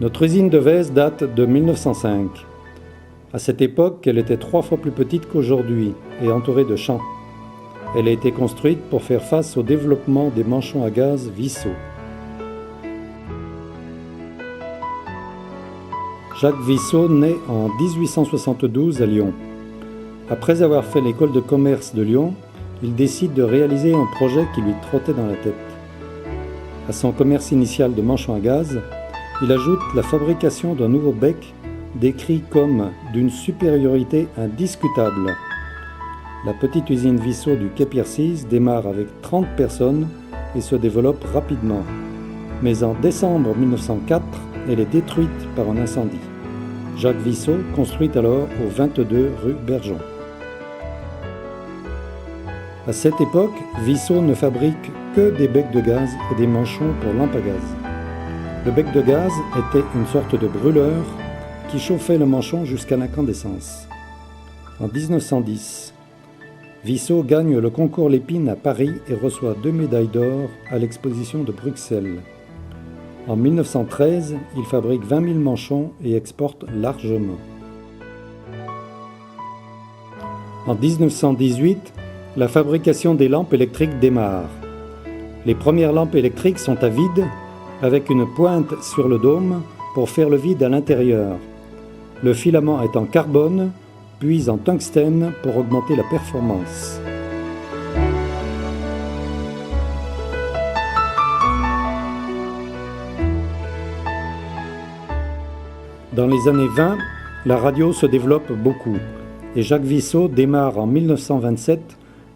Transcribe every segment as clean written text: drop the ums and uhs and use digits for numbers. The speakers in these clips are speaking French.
Notre usine de Vèze date de 1905. À cette époque, elle était 3 fois plus petite qu'aujourd'hui et entourée de champs. Elle a été construite pour faire face au développement des manchons à gaz Vissot. Jacques Vissot naît en 1872 à Lyon. Après avoir fait l'école de commerce de Lyon, il décide de réaliser un projet qui lui trottait dans la tête. À son commerce initial de manchons à gaz, il ajoute la fabrication d'un nouveau bec décrit comme d'une supériorité indiscutable. La petite usine Vissot du quai Pierre-VI démarre avec 30 personnes et se développe rapidement. Mais en décembre 1904, elle est détruite par un incendie. Jacques Vissot construit alors au 22 rue Bergeon. À cette époque, Vissot ne fabrique que des becs de gaz et des manchons pour lampes à gaz. Le bec de gaz était une sorte de brûleur qui chauffait le manchon jusqu'à l'incandescence. En 1910, Vissot gagne le concours Lépine à Paris et reçoit 2 médailles d'or à l'exposition de Bruxelles. En 1913, il fabrique 20 000 manchons et exporte largement. En 1918, la fabrication des lampes électriques démarre. Les premières lampes électriques sont à vide, avec une pointe sur le dôme pour faire le vide à l'intérieur. Le filament est en carbone, puis en tungstène pour augmenter la performance. Dans les années 20, la radio se développe beaucoup et Jacques Vissot démarre en 1927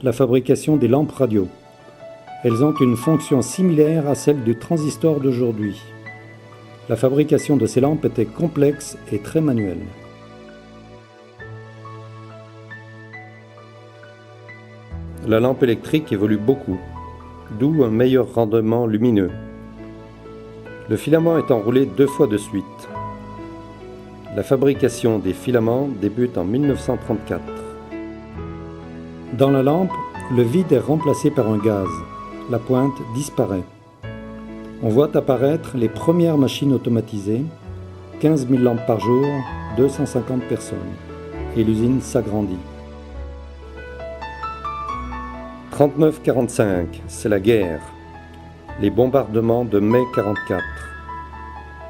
la fabrication des lampes radio. Elles ont une fonction similaire à celle du transistor d'aujourd'hui. La fabrication de ces lampes était complexe et très manuelle. La lampe électrique évolue beaucoup, d'où un meilleur rendement lumineux. Le filament est enroulé 2 fois de suite. La fabrication des filaments débute en 1934. Dans la lampe, le vide est remplacé par un gaz. La pointe disparaît. On voit apparaître les premières machines automatisées, 15 000 lampes par jour, 250 personnes, et l'usine s'agrandit. 39-45, c'est la guerre, les bombardements de mai 44.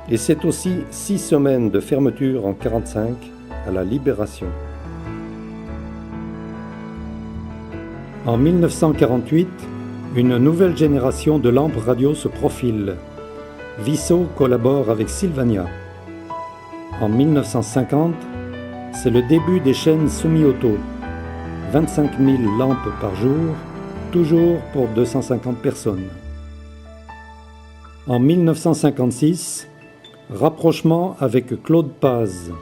Et c'est aussi 6 semaines de fermeture en 45 à la Libération. En 1948, une nouvelle génération de lampes radio se profile. Vissot collabore avec Sylvania. En 1950, c'est le début des chaînes semi-auto. 25 000 lampes par jour, toujours pour 250 personnes. En 1956, rapprochement avec Claude Paz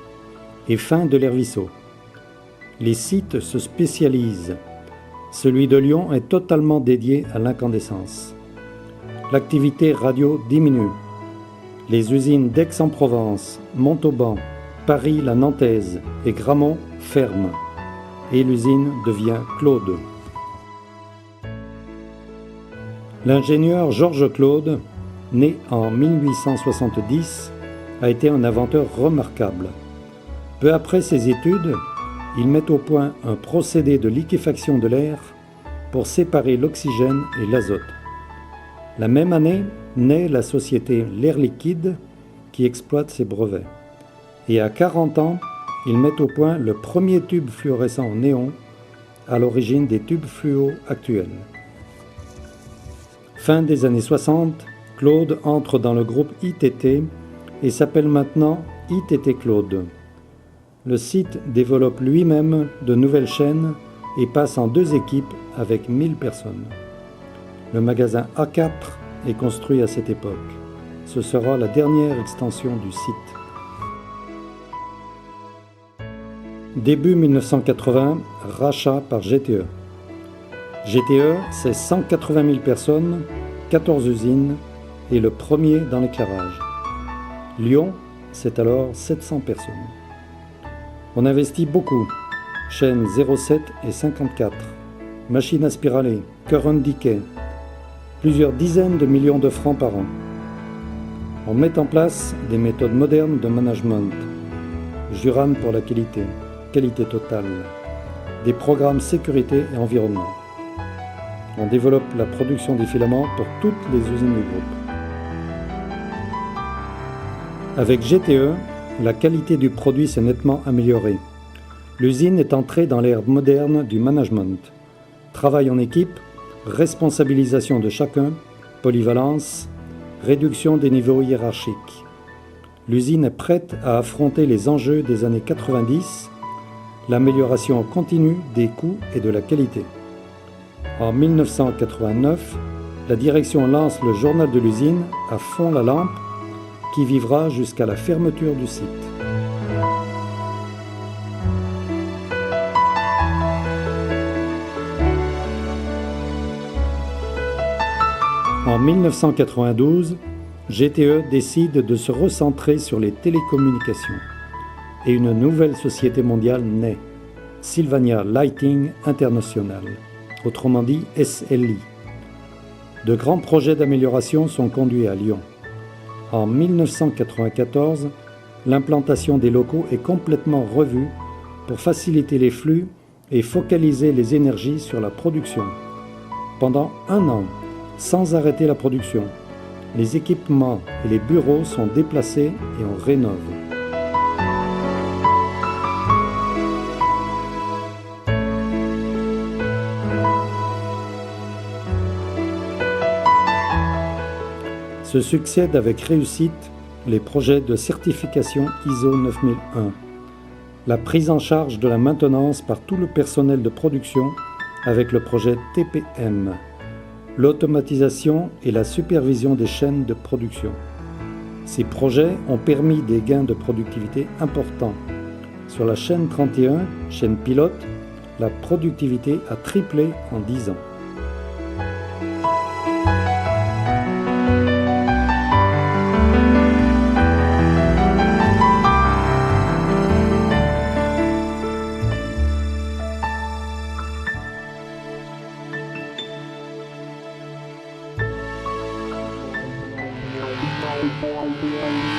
et fin de l'ère Vissot. Les sites se spécialisent. Celui de Lyon est totalement dédié à l'incandescence. L'activité radio diminue. Les usines d'Aix-en-Provence, Montauban, Paris la Nantaise et Grammont ferment. Et l'usine devient Claude. L'ingénieur Georges Claude, né en 1870, a été un inventeur remarquable. Peu après ses études, il met au point un procédé de liquéfaction de l'air pour séparer l'oxygène et l'azote. La même année naît la société L'Air Liquide qui exploite ses brevets. Et à 40 ans, il met au point le premier tube fluorescent en néon, à l'origine des tubes fluo actuels. Fin des années 60, Claude entre dans le groupe ITT et s'appelle maintenant ITT Claude. Le site développe lui-même de nouvelles chaînes et passe en 2 équipes avec 1000 personnes. Le magasin A4 est construit à cette époque. Ce sera la dernière extension du site. Début 1980, rachat par GTE. GTE, c'est 180 000 personnes, 14 usines et le premier dans l'éclairage. Lyon, c'est alors 700 personnes. On investit beaucoup. Chaînes 07 et 54, machines à spiraler, current decay, plusieurs dizaines de millions de francs par an. On met en place des méthodes modernes de management, Juran pour la qualité, qualité totale, des programmes sécurité et environnement. On développe la production des filaments pour toutes les usines du groupe. Avec GTE, la qualité du produit s'est nettement améliorée. L'usine est entrée dans l'ère moderne du management. Travail en équipe, responsabilisation de chacun, polyvalence, réduction des niveaux hiérarchiques. L'usine est prête à affronter les enjeux des années 90, l'amélioration continue des coûts et de la qualité. En 1989, la direction lance le journal de l'usine à fond la lampe qui vivra jusqu'à la fermeture du site. En 1992, GTE décide de se recentrer sur les télécommunications et une nouvelle société mondiale naît, Sylvania Lighting International, autrement dit SLI. De grands projets d'amélioration sont conduits à Lyon. En 1994, l'implantation des locaux est complètement revue pour faciliter les flux et focaliser les énergies sur la production. Pendant un an, sans arrêter la production, les équipements et les bureaux sont déplacés et on rénove. Se succèdent avec réussite les projets de certification ISO 9001, la prise en charge de la maintenance par tout le personnel de production avec le projet TPM, l'automatisation et la supervision des chaînes de production. Ces projets ont permis des gains de productivité importants. Sur la chaîne 31, chaîne pilote, la productivité a triplé en 10 ans. Bye.